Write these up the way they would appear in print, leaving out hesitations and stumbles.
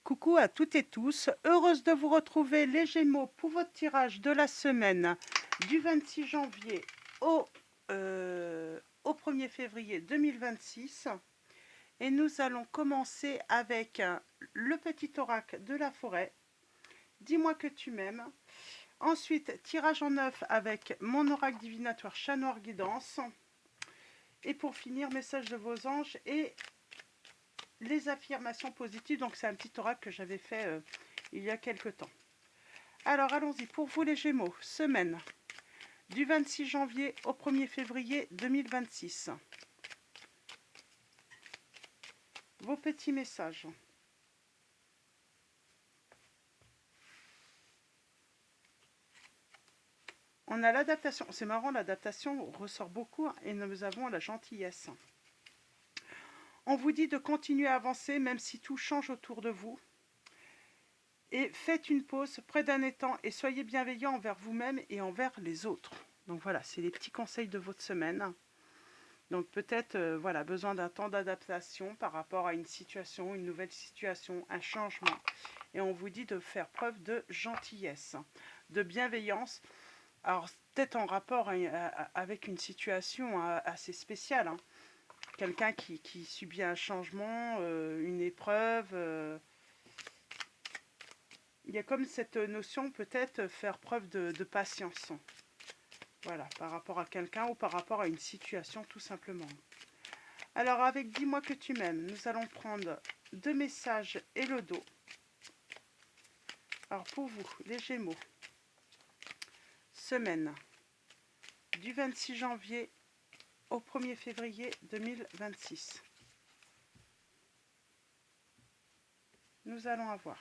Coucou à toutes et tous, heureuse de vous retrouver les Gémeaux pour votre tirage de la semaine du 26 janvier au 1er février 2026. Et nous allons commencer avec le petit oracle de la forêt. Dis-moi que tu m'aimes. Ensuite, tirage en 9 avec mon oracle divinatoire chat noir guidance. Et pour finir, message de vos anges et les affirmations positives. Donc c'est un petit oracle que j'avais fait il y a quelque temps. Alors allons-y, pour vous les Gémeaux, semaine du 26 janvier au 1er février 2026. Vos petits messages. On a l'adaptation. C'est marrant, l'adaptation ressort beaucoup et nous avons la gentillesse. On vous dit de continuer à avancer même si tout change autour de vous. Et faites une pause près d'un étang et soyez bienveillants envers vous-même et envers les autres. Donc voilà, c'est les petits conseils de votre semaine. Donc peut-être voilà, besoin d'un temps d'adaptation par rapport à une situation, une nouvelle situation, un changement. Et on vous dit de faire preuve de gentillesse, de bienveillance. Alors peut-être en rapport avec une situation assez spéciale. Hein. Quelqu'un qui subit un changement, une épreuve. Il y a comme cette notion peut-être faire preuve de patience. Voilà, par rapport à quelqu'un ou par rapport à une situation tout simplement. Alors avec Dis-moi que tu m'aimes, nous allons prendre 2 messages et le dos. Alors pour vous, les Gémeaux, semaine du 26 janvier au 1er février 2026. Nous allons avoir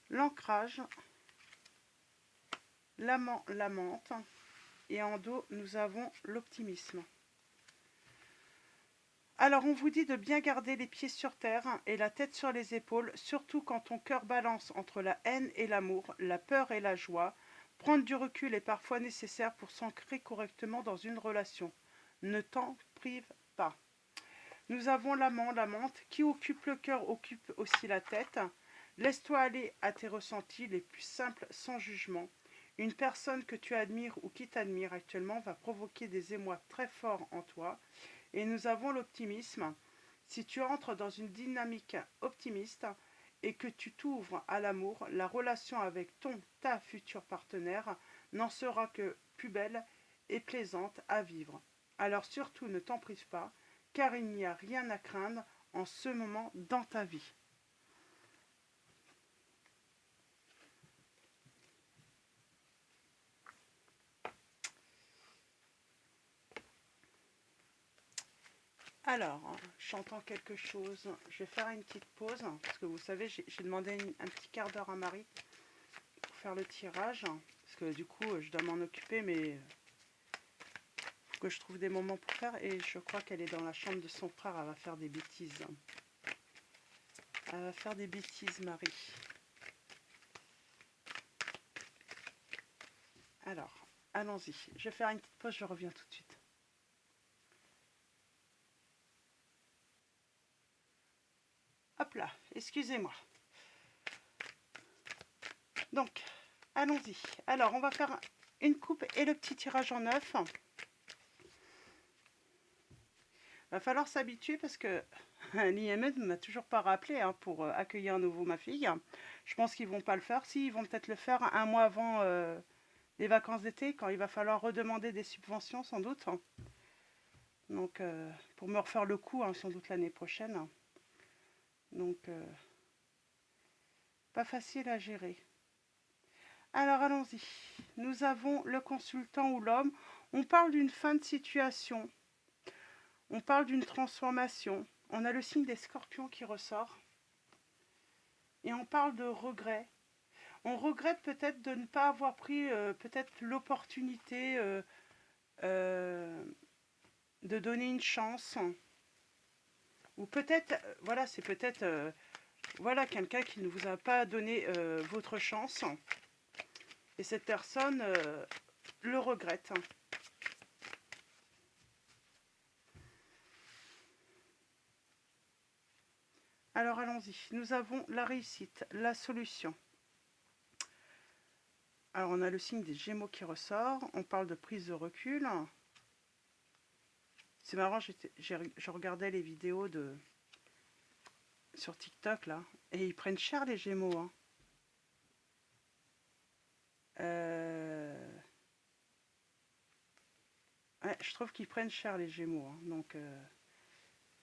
l'ancrage, l'amant, l'amante, et en dos, nous avons l'optimisme. Alors on vous dit de bien garder les pieds sur terre et la tête sur les épaules, surtout quand ton cœur balance entre la haine et l'amour, la peur et la joie. Prendre du recul est parfois nécessaire pour s'ancrer correctement dans une relation. Ne t'en prive pas. Nous avons l'amant, l'amante, qui occupe le cœur, occupe aussi la tête. Laisse-toi aller à tes ressentis les plus simples sans jugement. Une personne que tu admires ou qui t'admire actuellement va provoquer des émois très forts en toi. Et nous avons l'optimisme. Si tu entres dans une dynamique optimiste et que tu t'ouvres à l'amour, la relation avec ta future partenaire n'en sera que plus belle et plaisante à vivre. Alors surtout ne t'en prive pas, car il n'y a rien à craindre en ce moment dans ta vie. Alors, j'entends quelque chose. Je vais faire une petite pause, parce que vous savez, j'ai demandé un petit quart d'heure à Marie pour faire le tirage, parce que du coup, je dois m'en occuper, mais il faut que je trouve des moments pour faire, et je crois qu'elle est dans la chambre de son frère, elle va faire des bêtises. Elle va faire des bêtises, Marie. Alors, allons-y. Je vais faire une petite pause, je reviens tout de suite. Hop là, excusez-moi. Donc, allons-y. Alors, on va faire une coupe et le petit tirage en 9. Va falloir s'habituer parce que l'IME ne m'a toujours pas rappelé pour accueillir à nouveau ma fille. Je pense qu'ils vont pas le faire. Si, ils vont peut-être le faire un mois avant les vacances d'été, quand il va falloir redemander des subventions sans doute. Donc, pour me refaire le coup, sans doute l'année prochaine. Donc, pas facile à gérer. Alors, allons-y. Nous avons le consultant ou l'homme. On parle d'une fin de situation. On parle d'une transformation. On a le signe des scorpions qui ressort. Et on parle de regret. On regrette peut-être de ne pas avoir pris peut-être l'opportunité de donner une chance. Ou peut-être, voilà, c'est peut-être voilà, quelqu'un qui ne vous a pas donné votre chance. Et cette personne le regrette. Alors allons-y, nous avons la réussite, la solution. Alors on a le signe des Gémeaux qui ressort, on parle de prise de recul. C'est marrant, je regardais les vidéos sur TikTok là, et ils prennent cher les Gémeaux. Hein. Ouais, je trouve qu'ils prennent cher les Gémeaux. Hein. Donc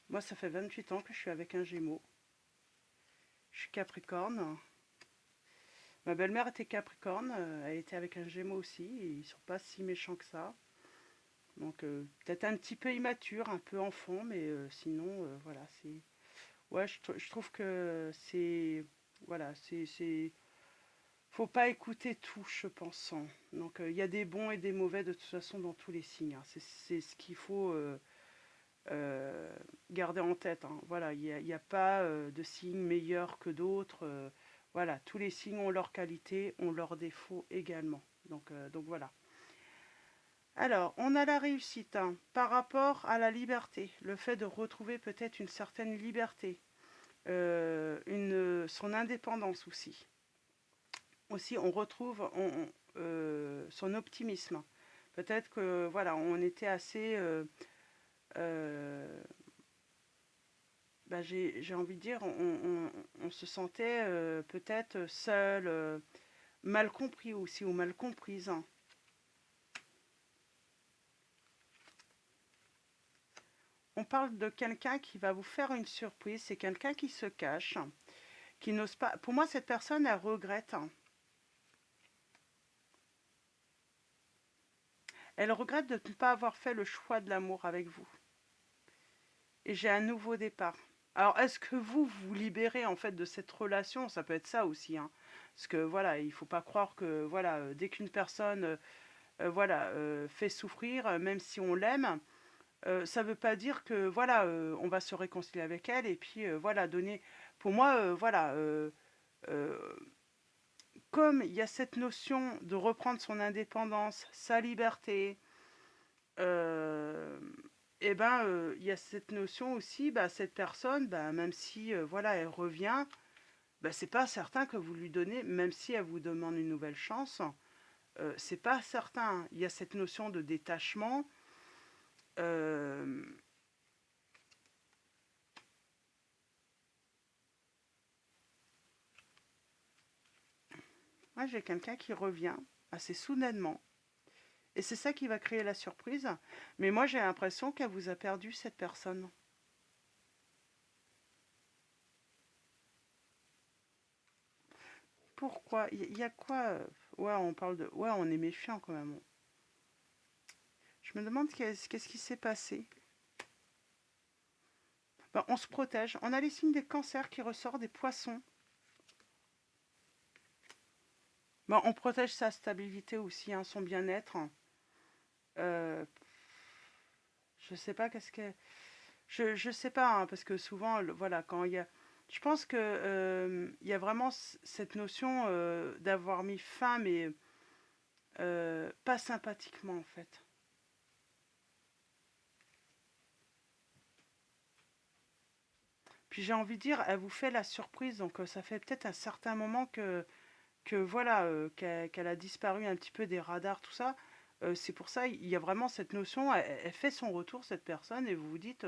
moi ça fait 28 ans que je suis avec un Gémeaux. Je suis Capricorne. Ma belle-mère était Capricorne, elle était avec un Gémeaux aussi, et ils sont pas si méchants que ça. Donc peut-être un petit peu immature, un peu enfant, mais sinon voilà, c'est. Ouais, je trouve que c'est. Voilà, c'est. Faut pas écouter tout, je pense. Hein. Donc il y a des bons et des mauvais de toute façon dans tous les signes. Hein. C'est ce qu'il faut garder en tête. Hein. Voilà, il y a pas de signes meilleurs que d'autres. Voilà, tous les signes ont leurs qualités, ont leurs défauts également. Donc voilà. Alors, on a la réussite hein, par rapport à la liberté, le fait de retrouver peut-être une certaine liberté, son indépendance aussi. Aussi, on retrouve son optimisme. Peut-être que voilà, on était assez, bah, j'ai envie de dire, on se sentait peut-être seul, mal compris aussi ou mal comprise. Hein. On parle de quelqu'un qui va vous faire une surprise, c'est quelqu'un qui se cache, qui n'ose pas. Pour moi, cette personne, elle regrette. Hein. Elle regrette de ne pas avoir fait le choix de l'amour avec vous. Et j'ai un nouveau départ. Alors, est-ce que vous vous libérez en fait de cette relation? Ça peut être ça aussi. Hein. Parce que voilà, il ne faut pas croire que voilà, dès qu'une personne voilà, fait souffrir, même si on l'aime, ça ne veut pas dire que voilà, on va se réconcilier avec elle et puis voilà, donner. Pour moi, voilà, euh, comme il y a cette notion de reprendre son indépendance, sa liberté, euh, et ben il y a cette notion aussi, bah, cette personne, bah, même si voilà, elle revient, bah, c'est pas certain que vous lui donnez, même si elle vous demande une nouvelle chance, c'est pas certain. Il y a cette notion de détachement. euh, Moi, j'ai quelqu'un qui revient assez soudainement. Et c'est ça qui va créer la surprise. Mais moi, j'ai l'impression qu'elle vous a perdu, cette personne. Pourquoi? Il y a quoi? Ouais, on parle de. Ouais, on est méfiant quand même. Je me demande qu'est-ce qui s'est passé. Ben, on se protège. On a les signes des cancers qui ressortent des poissons. Ben, on protège sa stabilité aussi, hein, son bien-être. Euh, je sais pas qu'est-ce que. Je sais pas, hein, parce que souvent, voilà, quand il y a. Je pense que il y a vraiment cette notion d'avoir mis fin, mais pas sympathiquement en fait. Puis j'ai envie de dire, elle vous fait la surprise, donc ça fait peut-être un certain moment que voilà, qu'elle a disparu un petit peu des radars, tout ça. C'est pour ça, il y a vraiment cette notion, elle fait son retour, cette personne, et vous vous dites,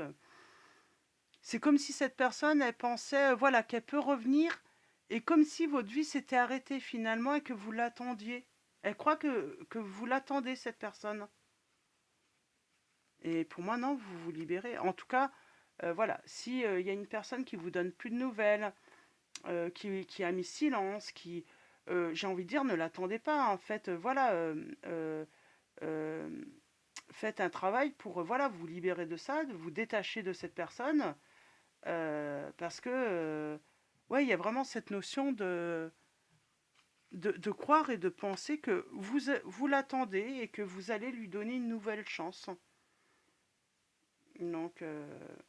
c'est comme si cette personne, elle pensait, voilà, qu'elle peut revenir, et comme si votre vie s'était arrêtée finalement et que vous l'attendiez. Elle croit que vous l'attendez, cette personne. Et pour moi, non, vous vous libérez. En tout cas, voilà, si il y a une personne qui vous donne plus de nouvelles, qui a mis silence, j'ai envie de dire, ne l'attendez pas. En fait, voilà, euh, faites un travail pour voilà, vous libérer de ça, de vous détacher de cette personne, parce que ouais, il y a vraiment cette notion de croire et de penser que vous l'attendez et que vous allez lui donner une nouvelle chance. Donc,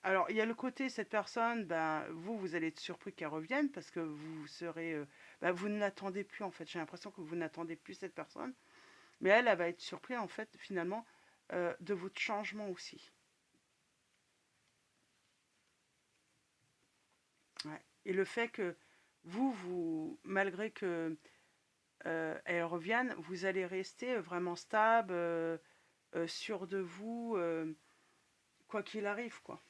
alors il y a le côté cette personne, ben vous allez être surpris qu'elle revienne parce que vous serez, ben, vous ne l'attendez plus en fait. J'ai l'impression que vous n'attendez plus cette personne, mais elle va être surprise en fait finalement de votre changement aussi. Ouais. Et le fait que malgré que elles reviennent, vous allez rester vraiment stable, sûr de vous, quoi qu'il arrive, quoi.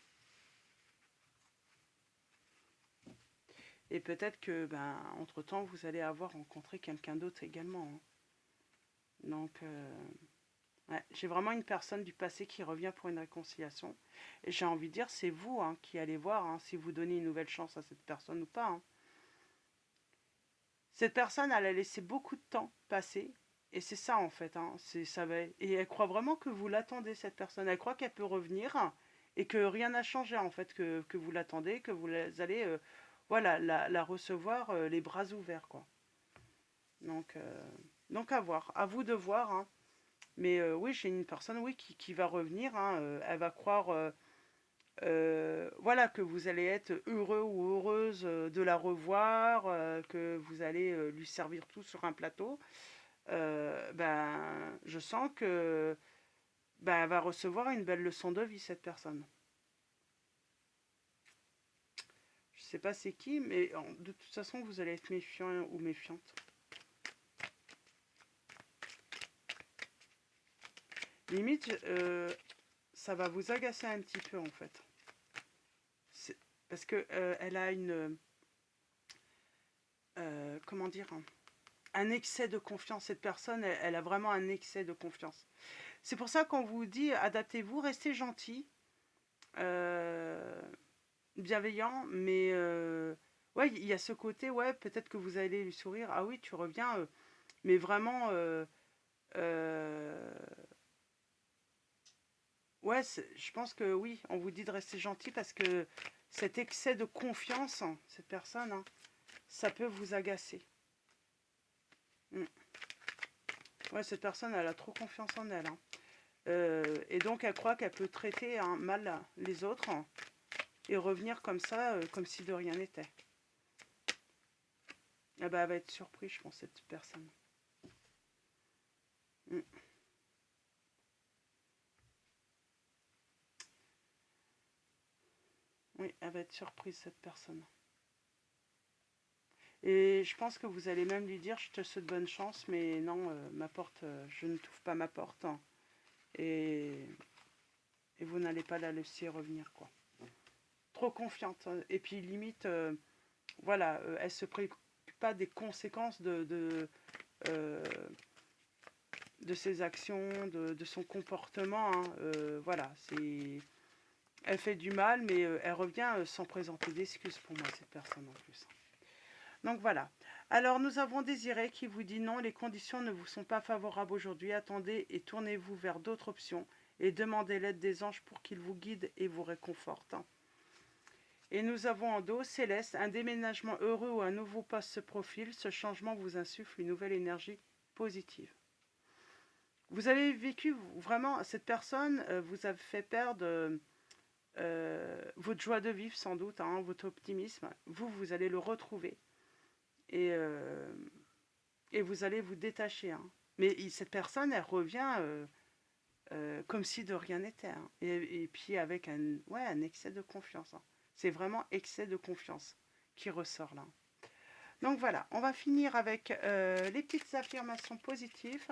Et peut-être que, ben, entre-temps, vous allez avoir rencontré quelqu'un d'autre également, hein. Donc, ouais, j'ai vraiment une personne du passé qui revient pour une réconciliation. Et j'ai envie de dire, c'est vous, hein, qui allez voir, hein, si vous donnez une nouvelle chance à cette personne ou pas, hein. Cette personne, elle a laissé beaucoup de temps passer. Et c'est ça, en fait, hein, ça va, et elle croit vraiment que vous l'attendez, cette personne. Elle croit qu'elle peut revenir et que rien n'a changé, en fait, que vous l'attendez, que vous allez voilà, la recevoir les bras ouverts, quoi. Donc, donc à voir, à vous de voir, hein. Mais oui, j'ai une personne, oui, qui va revenir, hein, elle va croire, voilà, que vous allez être heureux ou heureuse de la revoir, que vous allez lui servir tout sur un plateau. Ben, je sens que ben, elle va recevoir une belle leçon de vie, cette personne. Je sais pas c'est qui, mais de toute façon, vous allez être méfiant ou méfiante. Limite, ça va vous agacer un petit peu, en fait. Parce que elle a une... comment dire, un excès de confiance. Cette personne, elle a vraiment un excès de confiance. C'est pour ça qu'on vous dit, adaptez-vous, restez gentil, euh, bienveillant, mais ouais, il y a ce côté, ouais, peut-être que vous allez lui sourire, ah oui, tu reviens, mais vraiment, euh, ouais, je pense que oui, on vous dit de rester gentil parce que cet excès de confiance, cette personne, hein, ça peut vous agacer. Mm. Ouais, cette personne, elle a trop confiance en elle, hein. Et donc, elle croit qu'elle peut traiter hein, mal les autres hein, et revenir comme ça, comme si de rien n'était. Ah bah, elle va être surprise, je pense, cette personne. Mm. Oui, elle va être surprise, cette personne. Et je pense que vous allez même lui dire, je te souhaite bonne chance, mais non, ma porte, je ne t'ouvre pas ma porte. Hein, et, et vous n'allez pas la laisser revenir, quoi. Trop confiante. Hein. Et puis, limite, voilà, elle se préoccupe pas des conséquences euh, de ses actions, de son comportement. Hein. Voilà, elle fait du mal, mais elle revient sans présenter d'excuses pour moi, cette personne en plus. Donc voilà. Alors nous avons Désiré qui vous dit non, les conditions ne vous sont pas favorables aujourd'hui. Attendez et tournez-vous vers d'autres options et demandez l'aide des anges pour qu'ils vous guident et vous réconfortent. Et nous avons en dos Céleste, un déménagement heureux ou un nouveau poste se profile. Ce changement vous insuffle une nouvelle énergie positive. Vous avez vécu vraiment, cette personne vous a fait perdre votre joie de vivre sans doute, hein, votre optimisme. Vous allez le retrouver et, et vous allez vous détacher. Hein. Mais cette personne, elle revient comme si de rien n'était. Hein. Et puis avec ouais, un excès de confiance. Hein. C'est vraiment excès de confiance qui ressort là. Donc voilà, on va finir avec les petites affirmations positives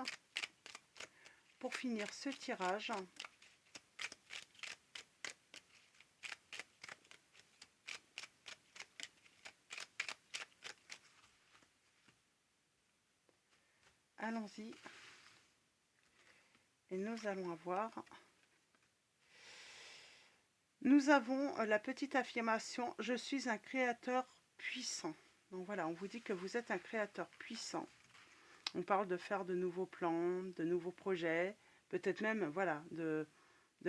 pour finir ce tirage. Allons-y. Et nous allons avoir... Nous avons la petite affirmation « Je suis un créateur puissant ». Donc voilà, on vous dit que vous êtes un créateur puissant. On parle de faire de nouveaux plans, de nouveaux projets, peut-être même voilà, de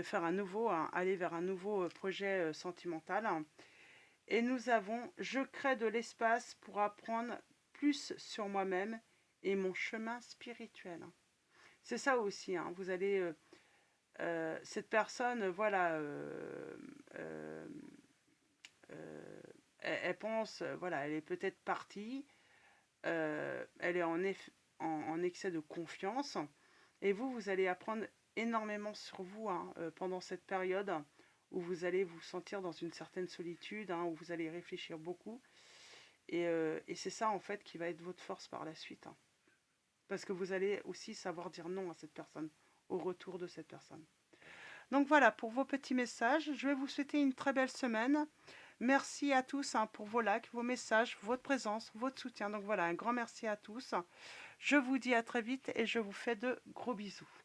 faire aller vers un nouveau projet sentimental. Et nous avons « Je crée de l'espace pour apprendre plus sur moi-même et mon chemin spirituel ». C'est ça aussi, hein, vous allez... cette personne, voilà, elle pense, voilà, elle est peut-être partie, elle est en excès de confiance, et vous allez apprendre énormément sur vous hein, pendant cette période où vous allez vous sentir dans une certaine solitude, hein, où vous allez réfléchir beaucoup. Et c'est ça, en fait, qui va être votre force par la suite, hein. Parce que vous allez aussi savoir dire non à cette personne, au retour de cette personne. Donc voilà, pour vos petits messages, je vais vous souhaiter une très belle semaine. Merci à tous, hein, pour vos likes, vos messages, votre présence, votre soutien. Donc voilà, un grand merci à tous. Je vous dis à très vite et je vous fais de gros bisous.